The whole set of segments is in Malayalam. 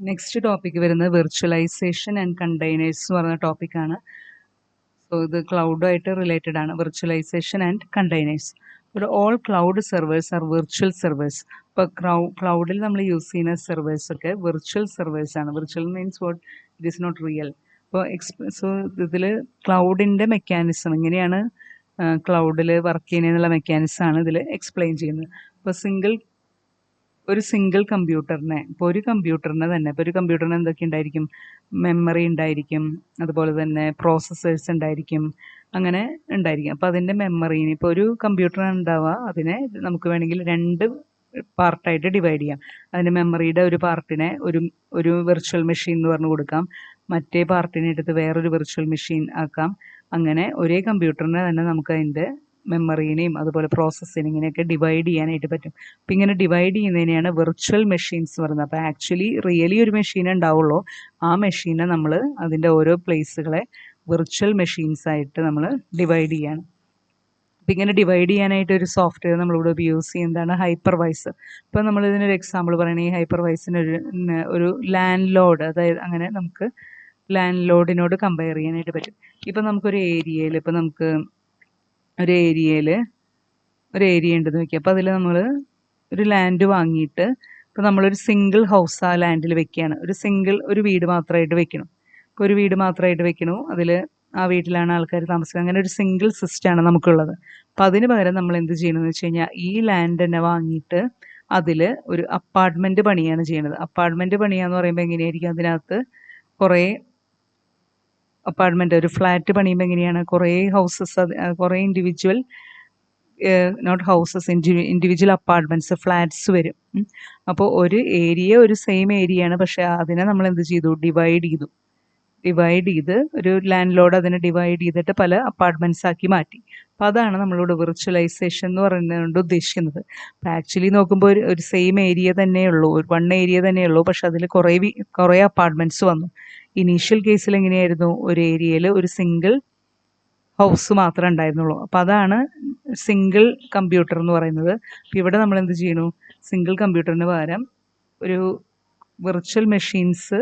നെക്സ്റ്റ് ടോപ്പിക് വരുന്നത് വിർച്വലൈസേഷൻ ആൻഡ് കണ്ടെയ്നേഴ്സ് എന്ന് പറഞ്ഞ ടോപ്പിക്കാണ്. സോ ഇത് ക്ലൗഡുമായിട്ട് റിലേറ്റഡ് ആണ്. Virtualization and containers. ഒരു all cloud servers are virtual servers. ഇപ്പോൾ ക്ലൗഡിൽ നമ്മൾ യൂസ് ചെയ്യുന്ന സെർവേഴ്സ് ഒക്കെ വിർച്വൽ സെർവേഴ്സ് ആണ്. Virtual means what it is not real. അപ്പോൾ സോ ഇതിൽ ക്ലൗഡിൻ്റെ മെക്കാനിസം എങ്ങനെയാണ് ക്ലൗഡിൽ വർക്ക് ചെയ്യുന്നതിനുള്ള മെക്കാനിസം ആണ് ഇതിൽ എക്സ്പ്ലെയിൻ ചെയ്യുന്നത്. ഇപ്പോൾ ഒരു സിംഗിൾ കമ്പ്യൂട്ടറിനെ ഇപ്പോൾ ഒരു കമ്പ്യൂട്ടറിന് എന്തൊക്കെ ഉണ്ടായിരിക്കും? മെമ്മറി ഉണ്ടായിരിക്കും, അതുപോലെ തന്നെ പ്രോസസ്സേഴ്സ് ഉണ്ടായിരിക്കും, അങ്ങനെ ഉണ്ടായിരിക്കും. അപ്പോൾ അതിൻ്റെ മെമ്മറീന് ഇപ്പോൾ ഒരു കമ്പ്യൂട്ടറാണ് ഉണ്ടാവുക, അതിനെ നമുക്ക് വേണമെങ്കിൽ രണ്ട് പാർട്ടായിട്ട് ഡിവൈഡ് ചെയ്യാം. അതിൻ്റെ മെമ്മറിയുടെ ഒരു പാർട്ടിനെ ഒരു വിർച്വൽ മെഷീൻ എന്ന് പറഞ്ഞു കൊടുക്കാം, മറ്റേ പാർട്ടിനെ എടുത്ത് വേറൊരു വിർച്വൽ മെഷീൻ ആക്കാം. അങ്ങനെ ഒരേ കമ്പ്യൂട്ടറിനെ തന്നെ നമുക്ക് അതിൻ്റെ മെമ്മറീനെയും അതുപോലെ പ്രോസസ്സിങ്ങിനെയൊക്കെ ഡിവൈഡ് ചെയ്യാനായിട്ട് പറ്റും. അപ്പം ഇങ്ങനെ ഡിവൈഡ് ചെയ്യുന്നതിനെയാണ് വിർച്വൽ മെഷീൻസ് എന്ന് പറയുന്നത്. അപ്പോൾ ആക്ച്വലി റിയലി ഒരു മെഷീൻ ഉണ്ടാവുള്ളൂ. ആ മെഷീനെ നമ്മൾ അതിൻ്റെ ഓരോ പ്ലേസുകളെ വിർച്വൽ മെഷീൻസ് ആയിട്ട് നമ്മൾ ഡിവൈഡ് ചെയ്യാണ്. അപ്പം ഇങ്ങനെ ഡിവൈഡ് ചെയ്യാനായിട്ട് ഒരു സോഫ്റ്റ്വെയർ നമ്മളിവിടെ യൂസ് ചെയ്യുന്നതാണ് ഹൈപ്പർവൈസർ. ഇപ്പോൾ നമ്മൾ ഇതിനൊരു എക്സാമ്പിൾ പറയുകയാണെങ്കിൽ ഹൈപ്പർവൈസറിന് ഒരു ലാൻഡ് ലോഡ്, അതായത് അങ്ങനെ നമുക്ക് ലാൻഡ് ലോഡിനോട് കമ്പയർ ചെയ്യാനായിട്ട് പറ്റും. ഇപ്പം നമുക്കൊരു ഏരിയയിൽ ഒരു ഏരിയ ഉണ്ടെന്ന് വയ്ക്കുക. അപ്പോൾ അതിൽ നമ്മൾ ഒരു ലാൻഡ് വാങ്ങിയിട്ട് ഇപ്പോൾ നമ്മളൊരു സിംഗിൾ ഹൗസ് ആ ലാൻഡിൽ വെക്കുകയാണ്. ഒരു വീട് മാത്രമായിട്ട് വെക്കണം. ഇപ്പോൾ ഒരു വീട് മാത്രമായിട്ട് വെക്കണു, അതിൽ ആ വീട്ടിലാണ് ആൾക്കാർ താമസിക്കുന്നത്. അങ്ങനെ ഒരു സിംഗിൾ സിസ്റ്റമാണ് നമുക്കുള്ളത്. അപ്പം അതിന് പകരം നമ്മൾ എന്ത് ചെയ്യണമെന്ന് വെച്ച് കഴിഞ്ഞാൽ ഈ ലാൻഡ് തന്നെ വാങ്ങിയിട്ട് അതിൽ ഒരു അപ്പാർട്ട്മെൻറ്റ് പണിയാണ് ചെയ്യണത്. അപ്പാർട്ട്മെൻറ്റ് പണിയാന്ന് പറയുമ്പോൾ എങ്ങനെയായിരിക്കും? അതിനകത്ത് കുറേ ഒരു ഫ്ലാറ്റ് പണിയുമ്പോൾ എങ്ങനെയാണ്? കുറേ ഹൗസസ്, കുറേ individual not houses, individual apartments, flats വരും. അപ്പോൾ ഒരു സെയിം ഏരിയയാണ്, പക്ഷേ അതിനെ നമ്മൾ എന്ത് ചെയ്തു? ഡിവൈഡ് ചെയ്ത് ഒരു ലാൻഡ് ലോഡ് അതിനെ ഡിവൈഡ് ചെയ്തിട്ട് പല അപ്പാർട്ട്മെൻറ്റ്സ് ആക്കി മാറ്റി. അപ്പോൾ അതാണ് നമ്മളിവിടെ വിർച്വലൈസേഷൻ എന്ന് പറയുന്നതുകൊണ്ട് ഉദ്ദേശിക്കുന്നത്. അപ്പോൾ ആക്ച്വലി നോക്കുമ്പോൾ ഒരു സെയിം ഏരിയ തന്നെയുള്ളൂ, വൺ ഏരിയ തന്നെയുള്ളൂ, പക്ഷെ അതിൽ കുറേ അപ്പാർട്ട്മെൻറ്റ്സ് വന്നു. ഇനീഷ്യൽ കേസിൽ എങ്ങനെയായിരുന്നു? ഒരു ഏരിയയിൽ ഒരു സിംഗിൾ ഹൗസ് മാത്രമേ ഉണ്ടായിരുന്നുള്ളൂ. അപ്പോൾ അതാണ് സിംഗിൾ കമ്പ്യൂട്ടർ എന്ന് പറയുന്നത്. അപ്പോൾ ഇവിടെ നമ്മൾ എന്ത് ചെയ്യണു? സിംഗിൾ കമ്പ്യൂട്ടറിന് പകരം ഒരു വിർച്വൽ മെഷീൻസ്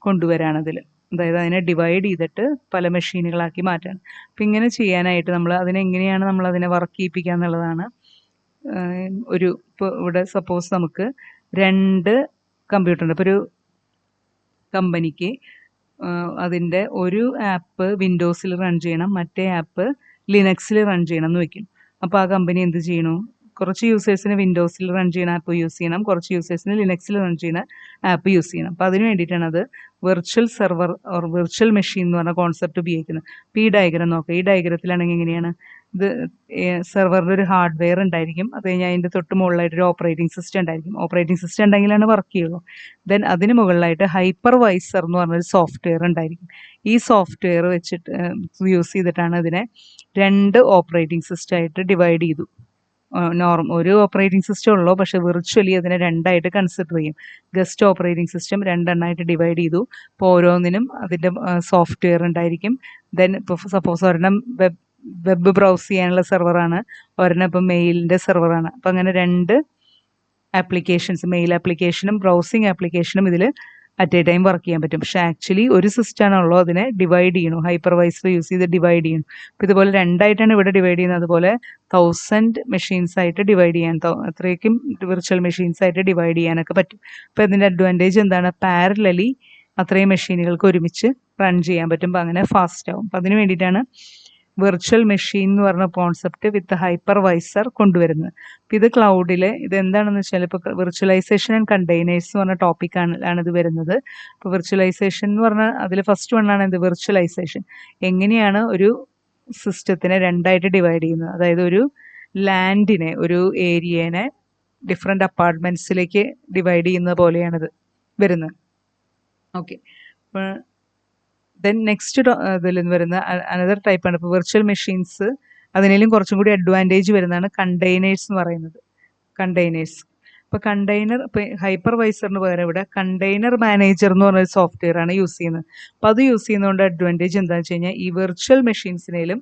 കൊണ്ടുവരാണ് അതിൽ. അതായത് അതിനെ ഡിവൈഡ് ചെയ്തിട്ട് പല മെഷീനുകളാക്കി മാറ്റാണ്. അപ്പം ഇങ്ങനെ ചെയ്യാനായിട്ട് അതിനെങ്ങനെയാണ് നമ്മൾ അതിനെ വർക്ക് ചെയ്യിപ്പിക്കുക എന്നുള്ളതാണ്. ഇപ്പോൾ ഇവിടെ സപ്പോസ് നമുക്ക് രണ്ട് കമ്പ്യൂട്ടറുണ്ട്. ഇപ്പോൾ ഒരു കമ്പനിക്ക് അതിൻ്റെ ഒരു ആപ്പ് വിൻഡോസിൽ റൺ ചെയ്യണം, മറ്റേ ആപ്പ് ലിനക്സിൽ റൺ ചെയ്യണം എന്ന് വെക്കും. അപ്പോൾ ആ കമ്പനി എന്ത് ചെയ്യണു? കുറച്ച് യൂസേഴ്സിന് വിൻഡോസിൽ റൺ ചെയ്യുന്ന ആപ്പ് യൂസ് ചെയ്യണം, കുറച്ച് യൂസേഴ്സിന് ലിനക്സിൽ റൺ ചെയ്യുന്ന ആപ്പ് യൂസ് ചെയ്യണം. അപ്പോൾ അതിന് വേണ്ടിയിട്ടാണ് അത് virtual server or virtual machine എന്ന് പറഞ്ഞ കോൺസെപ്റ്റ് ഉപയോഗിക്കുന്നത്. അപ്പോൾ ഈ ഡയഗ്രം നോക്കുക. ഈ ഡയഗ്രത്തിലാണെങ്കിൽ എങ്ങനെയാണ്? ഇത് സെർവറിൻ്റെ ഒരു ഹാർഡ്വെയർ ഉണ്ടായിരിക്കും, അത് കഴിഞ്ഞാൽ അതിൻ്റെ തൊട്ട് മുകളിലായിട്ട് ഒരു ഓപ്പറേറ്റിംഗ് സിസ്റ്റം ഉണ്ടായിരിക്കും. ഓപ്പറേറ്റിംഗ് സിസ്റ്റം ഉണ്ടെങ്കിലാണ് വർക്ക് ചെയ്യുള്ളൂ. ദെൻ അതിന് മുകളിലായിട്ട് ഹൈപ്പർവൈസർ എന്ന് പറഞ്ഞൊരു സോഫ്റ്റ്വെയർ ഉണ്ടായിരിക്കും. ഈ സോഫ്റ്റ്വെയർ വെച്ചിട്ട് യൂസ് ചെയ്തിട്ടാണ് ഇതിനെ രണ്ട് ഓപ്പറേറ്റിംഗ് സിസ്റ്റമായിട്ട് ഡിവൈഡ് ചെയ്തു. ഒരു ഓപ്പറേറ്റിംഗ് സിസ്റ്റം ഉള്ളൂ, പക്ഷേ വിർച്വലി അതിനെ രണ്ടായിട്ട് കൺസിഡർ ചെയ്യും. ഗസ്റ്റ് ഓപ്പറേറ്റിംഗ് സിസ്റ്റം രണ്ടെണ്ണമായിട്ട് ഡിവൈഡ് ചെയ്തു. അപ്പോൾ ഓരോന്നിനും അതിൻ്റെ സോഫ്റ്റ്വെയർ ഉണ്ടായിരിക്കും. ദെൻ ഇപ്പോൾ സപ്പോസ് ഒരെണ്ണം വെബ് ബ്രൗസ് ചെയ്യാനുള്ള സെർവറാണ്, ഒരെണ്ണം ഇപ്പം മെയിലിൻ്റെ സെർവറാണ്. അപ്പം അങ്ങനെ രണ്ട് ആപ്ലിക്കേഷൻസ്, മെയിൽ ആപ്ലിക്കേഷനും ബ്രൗസിങ് ആപ്ലിക്കേഷനും ഇതിൽ അറ്റ് എ ടൈം വർക്ക് ചെയ്യാൻ പറ്റും. പക്ഷേ ആക്ച്വലി ഒരു സിസ്റ്റമാണുള്ളൂ, അതിനെ ഡിവൈഡ് ചെയ്യണം, ഹൈപ്പർവൈസർ യൂസ് ചെയ്ത് ഡിവൈഡ് ചെയ്യണം. അപ്പോൾ ഇതുപോലെ രണ്ടായിട്ടാണ് ഇവിടെ ഡിവൈഡ് ചെയ്യുന്നത്. അതുപോലെ 1000 മെഷീൻസ് ആയിട്ട് ഡിവൈഡ് ചെയ്യാൻ, അത്രയ്ക്കും വിർച്വൽ മെഷീൻസ് ആയിട്ട് ഡിവൈഡ് ചെയ്യാനൊക്കെ പറ്റും. അപ്പോൾ ഇതിൻ്റെ അഡ്വാൻറ്റേജ് എന്താണ്? പാരലലി അത്രയും മെഷീനുകൾക്ക് ഒരുമിച്ച് റൺ ചെയ്യാൻ പറ്റുമ്പോൾ അങ്ങനെ ഫാസ്റ്റ് ആവും. അപ്പോൾ അതിന് വേണ്ടിയിട്ടാണ് വിർച്വൽ മെഷീൻ എന്ന് പറഞ്ഞ കോൺസെപ്റ്റ് വിത്ത് ഹൈപ്പർവൈസർ കൊണ്ടുവരുന്നത്. അപ്പോൾ ഇത് ക്ലൗഡിൽ ഇതെന്താണെന്ന് വെച്ചാൽ ഇപ്പോൾ വിർച്വലൈസേഷൻ ആൻഡ് കണ്ടെയ്നേഴ്സ് എന്ന് പറഞ്ഞ ടോപ്പിക്കാണ് ഇത് വരുന്നത്. ഇപ്പോൾ വിർച്വലൈസേഷൻ എന്ന് പറഞ്ഞാൽ അതിൽ ഫസ്റ്റ് വണ്ണാണ് എന്ത്? വിർച്വലൈസേഷൻ. എങ്ങനെയാണ് ഒരു സിസ്റ്റത്തിനെ രണ്ടായിട്ട് ഡിവൈഡ് ചെയ്യുന്നത്? അതായത് ഒരു ലാൻഡിനെ, ഒരു ഏരിയനെ ഡിഫറെൻ്റ് അപ്പാർട്ട്മെൻറ്റ്സിലേക്ക് ഡിവൈഡ് ചെയ്യുന്ന പോലെയാണിത് വരുന്നത്. ഓക്കെ. അപ്പോൾ ദെൻ നെക്സ്റ്റ് ഇതിൽ നിന്ന് വരുന്ന അനദർ ടൈപ്പാണ് ഇപ്പോൾ വിർച്വൽ മെഷീൻസ്. അതിനേലും കുറച്ചും കൂടി അഡ്വാൻറ്റേജ് വരുന്നതാണ് കണ്ടെയ്നേഴ്സ് എന്ന് പറയുന്നത്. കണ്ടെയ്നേഴ്സ്. ഇപ്പോൾ ഹൈപ്പർവൈസറിന് പകരം ഇവിടെ കണ്ടെയ്നർ മാനേജർ എന്ന് പറഞ്ഞൊരു സോഫ്റ്റ്വെയർ ആണ് യൂസ് ചെയ്യുന്നത്. അപ്പോൾ അത് യൂസ് ചെയ്യുന്നതുകൊണ്ട് അഡ്വാൻറ്റേജ് എന്താണെന്ന് വെച്ച് കഴിഞ്ഞാൽ ഈ വിർച്വൽ മെഷീൻസിനേലും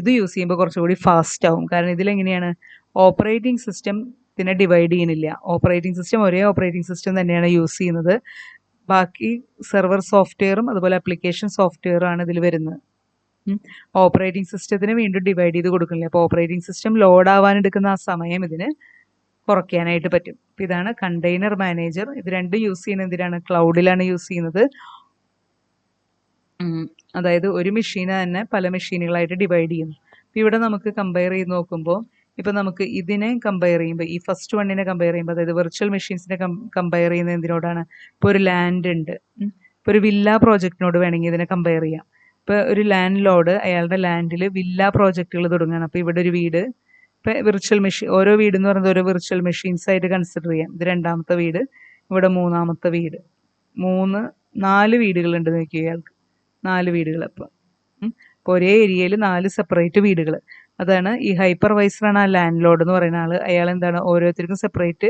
ഇത് യൂസ് ചെയ്യുമ്പോൾ കുറച്ചുകൂടി ഫാസ്റ്റ് ആവും. കാരണം ഇതിലെങ്ങനെയാണ്? ഓപ്പറേറ്റിംഗ് സിസ്റ്റം ഡിവൈഡ് ചെയ്യുന്നില്ല. ഒരേ ഓപ്പറേറ്റിംഗ് സിസ്റ്റം തന്നെയാണ് യൂസ് ചെയ്യുന്നത്. ബാക്കി സെർവർ സോഫ്റ്റ്വെയറും അതുപോലെ ആപ്ലിക്കേഷൻ സോഫ്റ്റ്വെയറും ആണ് ഇതിൽ വരുന്നത്. ഓപ്പറേറ്റിംഗ് സിസ്റ്റത്തിന് വീണ്ടും ഡിവൈഡ് ചെയ്ത് കൊടുക്കുന്നില്ല. അപ്പോൾ ഓപ്പറേറ്റിംഗ് സിസ്റ്റം ലോഡ് ആവാൻ എടുക്കുന്ന ആ സമയം ഇതിന് കുറയ്ക്കാനായിട്ട് പറ്റും. അപ്പോൾ ഇതാണ് കണ്ടെയ്നർ മാനേജർ. ഇത് രണ്ടും യൂസ് ചെയ്യുന്നത് എന്തിനാണ്? ക്ലൗഡിലാണ് യൂസ് ചെയ്യുന്നത്. അതായത് ഒരു മെഷീനെ തന്നെ പല മെഷീനുകളായിട്ട് ഡിവൈഡ് ചെയ്യുന്നു. അപ്പോൾ ഇവിടെ നമുക്ക് കമ്പയർ ചെയ്ത് നോക്കുമ്പോൾ ഇപ്പം നമുക്ക് ഇതിനെ കമ്പയർ ചെയ്യുമ്പോൾ, ഈ ഫസ്റ്റ് വണ്ണിനെ കമ്പയർ ചെയ്യുമ്പോൾ, അതായത് വെർച്വൽ മെഷീൻസിനെ കമ്പയർ ചെയ്യുന്നത് എന്തിനോടാണ്? ഇപ്പോൾ ഒരു ലാൻഡ് ഉണ്ട്, ഇപ്പോൾ ഒരു വില്ല പ്രോജക്റ്റിനോട് വേണമെങ്കിൽ ഇതിനെ കമ്പയർ ചെയ്യാം. ഇപ്പോൾ ഒരു ലാൻഡ് ലോഡ് അയാളുടെ ലാൻഡിൽ വില്ല പ്രോജക്റ്റുകൾ തുടങ്ങുകയാണ്. അപ്പോൾ ഇവിടെ ഒരു വീട്, ഇപ്പോൾ വിർച്വൽ മെഷീൻ, ഓരോ വീട് എന്ന് പറയുന്നത് ഓരോ വിർച്വൽ മെഷീൻസ് ആയിട്ട് കൺസിഡർ ചെയ്യാം. ഇത് രണ്ടാമത്തെ വീട്, ഇവിടെ മൂന്നാമത്തെ വീട്, 4 വീടുകളുണ്ട് നോക്കിയ ഇയാൾക്ക്, 4 വീടുകൾ. അപ്പോൾ ഒരേ ഏരിയയിൽ 4 സെപ്പറേറ്റ് വീടുകൾ. അതാണ് ഈ ഹൈപ്പർവൈസറാണ് ആ ലാൻഡ് ലോഡ് എന്ന് പറയുന്ന ആൾ. അയാൾ എന്താണ്, ഓരോരുത്തർക്കും സെപ്പറേറ്റ്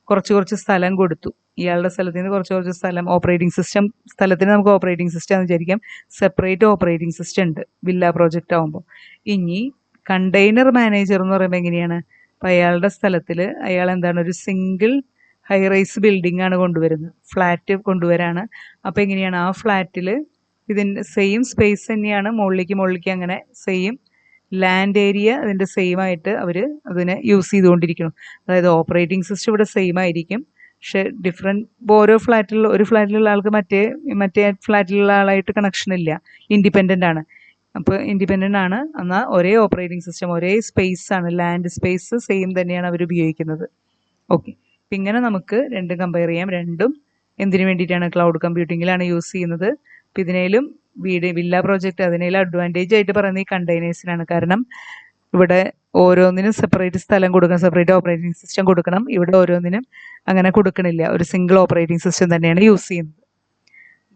കുറച്ച് സ്ഥലം കൊടുത്തു. ഇയാളുടെ സ്ഥലത്ത് നിന്ന് കുറച്ച് സ്ഥലം, ഓപ്പറേറ്റിംഗ് സിസ്റ്റം സ്ഥലത്തിന് നമുക്ക് ഓപ്പറേറ്റിംഗ് സിസ്റ്റം എന്ന് വിചാരിക്കാം, സെപ്പറേറ്റ് ഓപ്പറേറ്റിംഗ് സിസ്റ്റം ഉണ്ട് വില്ല പ്രോജക്റ്റ് ആകുമ്പോൾ. ഇനി കണ്ടെയ്നർ മാനേജർ എന്ന് പറയുമ്പോൾ എങ്ങനെയാണ്? അപ്പം അയാളുടെ സ്ഥലത്തിൽ അയാൾ എന്താണ്, ഒരു സിംഗിൾ ഹൈ റൈസ് ബിൽഡിംഗ് ആണ് കൊണ്ടുവരുന്നത്, ഫ്ലാറ്റ് കൊണ്ടുവരാണ്. അപ്പോൾ എങ്ങനെയാണ്, ആ ഫ്ലാറ്റിൽ ഇതിൻ്റെ സെയിം സ്പേസ് തന്നെയാണ്, മുകളിലേക്ക് അങ്ങനെ സെയിം ലാൻഡ് ഏരിയ അതിൻ്റെ സെയിം ആയിട്ട് അവർ അതിനെ യൂസ് ചെയ്തുകൊണ്ടിരിക്കണം. അതായത് ഓപ്പറേറ്റിംഗ് സിസ്റ്റം ഇവിടെ സെയിം ആയിരിക്കും, പക്ഷെ ഡിഫറെൻറ്റ്. ഇപ്പോൾ ഓരോ ഒരു ഫ്ലാറ്റിലുള്ള ആൾക്ക് മറ്റേ ഫ്ലാറ്റിലുള്ള ആളായിട്ട് കണക്ഷൻ ഇല്ല, ഇൻഡിപെൻഡൻ്റ് ആണ്. അപ്പോൾ ഇൻഡിപെൻഡൻ്റ് ആണ്, എന്നാൽ ഒരേ ഓപ്പറേറ്റിംഗ് സിസ്റ്റം, ഒരേ സ്പേസ് ആണ്, ലാൻഡ് സ്പേസ് സെയിം തന്നെയാണ് അവർ ഉപയോഗിക്കുന്നത്. ഓക്കെ, അപ്പം ഇങ്ങനെ നമുക്ക് രണ്ടും കമ്പയർ ചെയ്യാം. രണ്ടും എന്തിനു വേണ്ടിയിട്ടാണ്? ക്ലൗഡ് കമ്പ്യൂട്ടിങ്ങിലാണ് യൂസ് ചെയ്യുന്നത്. അപ്പം ഇതിനേലും വില്ല പ്രോജക്റ്റ് അതിനേലും അഡ്വാൻറ്റേജ് ആയിട്ട് പറയുന്നത് ഈ കണ്ടെയ്നേഴ്സിനാണ്. കാരണം ഇവിടെ ഓരോന്നിനും സെപ്പറേറ്റ് സ്ഥലം കൊടുക്കണം, സെപ്പറേറ്റ് ഓപ്പറേറ്റിംഗ് സിസ്റ്റം കൊടുക്കണം. ഇവിടെ ഓരോന്നിനും അങ്ങനെ കൊടുക്കണില്ല, ഒരു സിംഗിൾ ഓപ്പറേറ്റിംഗ് സിസ്റ്റം തന്നെയാണ് യൂസ് ചെയ്യുന്നത്.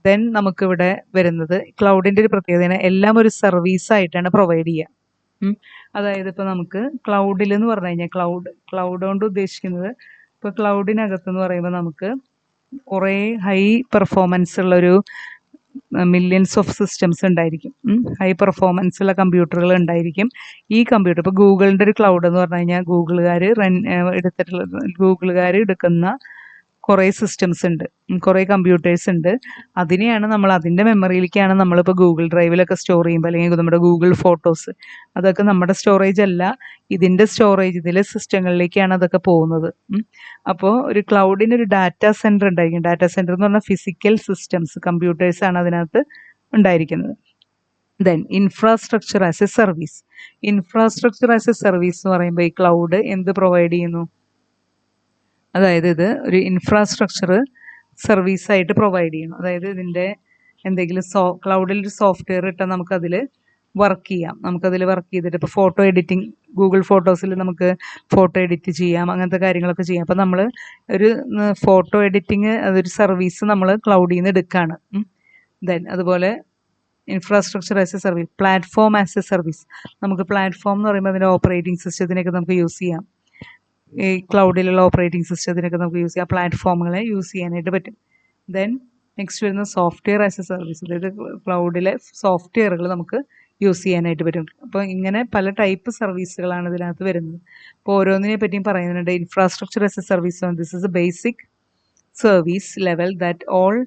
ദെൻ നമുക്കിവിടെ വരുന്നത് ക്ലൗഡിൻ്റെ ഒരു പ്രത്യേകത, എല്ലാം ഒരു സർവീസായിട്ടാണ് പ്രൊവൈഡ് ചെയ്യുക. അതായത് ഇപ്പോൾ നമുക്ക് ക്ലൗഡിൽ എന്ന് പറഞ്ഞു കഴിഞ്ഞാൽ, ക്ലൗഡ് കൊണ്ട് ഉദ്ദേശിക്കുന്നത്, ഇപ്പോൾ ക്ലൗഡിനകത്തെന്ന് പറയുമ്പോൾ നമുക്ക് കുറേ ഹൈ പെർഫോമൻസ് ഉള്ളൊരു മില്യൺസ് ഓഫ് സിസ്റ്റംസ് ഉണ്ടായിരിക്കും, ഹൈ പെർഫോമൻസ് ഉള്ള കമ്പ്യൂട്ടറുകൾ ഉണ്ടായിരിക്കും. ഈ കമ്പ്യൂട്ടർ ഇപ്പോൾ ഗൂഗിളിൻ്റെ ഒരു ക്ലൗഡ് എന്ന് പറഞ്ഞു കഴിഞ്ഞാൽ ഗൂഗിളുകാർ എടുക്കുന്ന കുറേ സിസ്റ്റംസ് ഉണ്ട്, കുറേ കമ്പ്യൂട്ടേഴ്സ് ഉണ്ട്. അതിനെയാണ് നമ്മൾ, അതിൻ്റെ മെമ്മറിയിലേക്കാണ് നമ്മളിപ്പോൾ ഗൂഗിൾ ഡ്രൈവിലൊക്കെ സ്റ്റോർ ചെയ്യുമ്പോൾ, അല്ലെങ്കിൽ നമ്മുടെ ഗൂഗിൾ ഫോട്ടോസ്, അതൊക്കെ നമ്മുടെ സ്റ്റോറേജ് അല്ല, ഇതിൻ്റെ സ്റ്റോറേജ്, ഇതിലെ സിസ്റ്റങ്ങളിലേക്കാണ് അതൊക്കെ പോകുന്നത്. അപ്പോൾ ഒരു ക്ലൗഡിന് ഒരു ഡാറ്റാ സെൻറ്റർ ഉണ്ടായിരിക്കും. ഡാറ്റാ സെൻറ്റർ എന്ന് പറഞ്ഞാൽ ഫിസിക്കൽ സിസ്റ്റംസ്, കമ്പ്യൂട്ടേഴ്സാണ് അതിനകത്ത് ഉണ്ടായിരിക്കുന്നത്. Then infrastructure as A service. Infrastructure as A service എന്ന് പറയുമ്പോൾ ഈ ക്ലൗഡ് എന്ത് പ്രൊവൈഡ് ചെയ്യുന്നു? അതായത് ഇത് ഒരു ഇൻഫ്രാസ്ട്രക്ചർ സർവീസായിട്ട് പ്രൊവൈഡ് ചെയ്യണം. അതായത് ഇതിൻ്റെ എന്തെങ്കിലും ക്ലൗഡിൽ ഒരു സോഫ്റ്റ്വെയർ ഇട്ടാൽ നമുക്കതിൽ വർക്ക് ചെയ്യാം. നമുക്കതിൽ വർക്ക് ചെയ്തിട്ട് ഇപ്പോൾ ഫോട്ടോ എഡിറ്റിംഗ്, ഗൂഗിൾ ഫോട്ടോസിൽ നമുക്ക് ഫോട്ടോ എഡിറ്റ് ചെയ്യാം, അങ്ങനത്തെ കാര്യങ്ങളൊക്കെ ചെയ്യാം. അപ്പോൾ നമ്മൾ ഒരു ഫോട്ടോ എഡിറ്റിംഗ് അതൊരു സർവീസ് നമ്മൾ ക്ലൗഡിൽ നിന്ന് എടുക്കുകയാണ്. ദെൻ അതുപോലെ infrastructure as A service, platform as A service. നമുക്ക് പ്ലാറ്റ്ഫോം എന്ന് പറയുമ്പോൾ അതിൻ്റെ ഓപ്പറേറ്റിംഗ് സിസ്റ്റത്തിനൊക്കെ നമുക്ക് യൂസ് ചെയ്യാം, ഈ ക്ലൗഡിലുള്ള ഓപ്പറേറ്റിംഗ് സിസ്റ്റത്തിനൊക്കെ നമുക്ക് യൂസ് ചെയ്യാം, പ്ലാറ്റ്ഫോമുകളെ യൂസ് ചെയ്യാനായിട്ട് പറ്റും. ദെൻ നെക്സ്റ്റ് വരുന്ന സോഫ്റ്റ്വെയർ ആസ് എ സർവീസ്, അതായത് ക്ലൗഡിലെ സോഫ്റ്റ്വെയറുകൾ നമുക്ക് യൂസ് ചെയ്യാനായിട്ട് പറ്റും. അപ്പോൾ ഇങ്ങനെ പല ടൈപ്പ് സർവീസുകളാണ് ഇതിനകത്ത് വരുന്നത്. അപ്പോൾ ഓരോന്നിനെ പറ്റിയും പറയുന്നുണ്ട്. Infrastructure as A service, this is A basic service level that all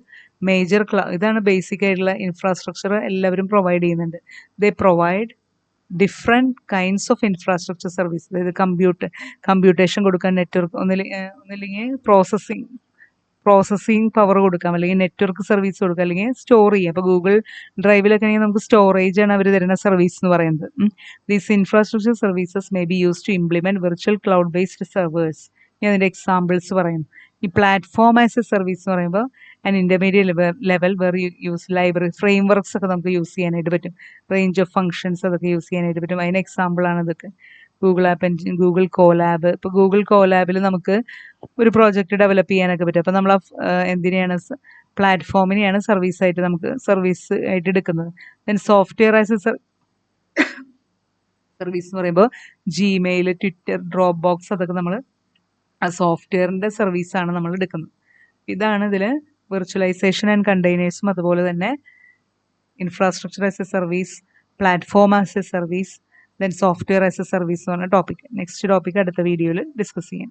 major ഇതാണ് ബേസിക് ആയിട്ടുള്ള ഇൻഫ്രാസ്ട്രക്ചർ എല്ലാവരും പ്രൊവൈഡ് ചെയ്യുന്നുണ്ട്. ദേ provide different kinds of infrastructure service. അതായത് കമ്പ്യൂട്ടേഷൻ കൊടുക്കാൻ, നെറ്റ്വർക്ക് ഒന്നില്ലെങ്കിൽ പ്രോസസ്സിങ് പവർ കൊടുക്കാം, അല്ലെങ്കിൽ നെറ്റ്വർക്ക് സർവീസ് കൊടുക്കാം, അല്ലെങ്കിൽ സ്റ്റോർ ചെയ്യാം. അപ്പോൾ ഗൂഗിൾ ഡ്രൈവിലൊക്കെ ആണെങ്കിൽ നമുക്ക് സ്റ്റോറേജ് ആണ് അവർ തരുന്ന സർവീസ് എന്ന് പറയുന്നത്. These infrastructure services may be use to implement virtual cloud based servers. ഞാൻ അതിൻ്റെ എക്സാമ്പിൾസ് പറയുന്നു. ഈ പ്ലാറ്റ്ഫോം ആസ് എ സർവീസ് എന്ന് പറയുമ്പോൾ and intermediate level where use library frameworks ഒക്കെ നമുക്ക് യൂസ് ചെയ്യാനായിട്ട് പറ്റും, റേഞ്ച് ഓഫ് ഫങ്ഷൻസ് അതൊക്കെ യൂസ് ചെയ്യാനായിട്ട് പറ്റും. അതിന് എക്സാമ്പിളാണ് ഇതൊക്കെ. Google app engine, Google Colab. ഇപ്പോൾ ഗൂഗിൾ കോലാബിൽ നമുക്ക് ഒരു പ്രോജക്റ്റ് ഡെവലപ്പ് ചെയ്യാനൊക്കെ പറ്റും. അപ്പോൾ നമ്മൾ എന്തിനെയാണ്, പ്ലാറ്റ്ഫോമിനെയാണ് സർവീസായിട്ട് നമുക്ക് സർവീസ് ആയിട്ട് എടുക്കുന്നത്. Then software as A service എന്ന് പറയുമ്പോൾ ജിമെയിൽ, ട്വിറ്റർ, ഡ്രോപ്പ് ബോക്സ്, അതൊക്കെ നമ്മൾ ആ സോഫ്റ്റ്വെയറിൻ്റെ സർവീസാണ് നമ്മൾ എടുക്കുന്നത്. ഇതാണ് ഇതിൽ വിർച്വലൈസേഷൻ ആൻഡ് കണ്ടെയ്നേഴ്സും, അതുപോലെ തന്നെ infrastructure as A service, platform as A service, then software as A service എന്ന് പറഞ്ഞ ടോപ്പിക്. നെക്സ്റ്റ് ടോപ്പിക് അടുത്ത വീഡിയോയിൽ ഡിസ്കസ് ചെയ്യാം.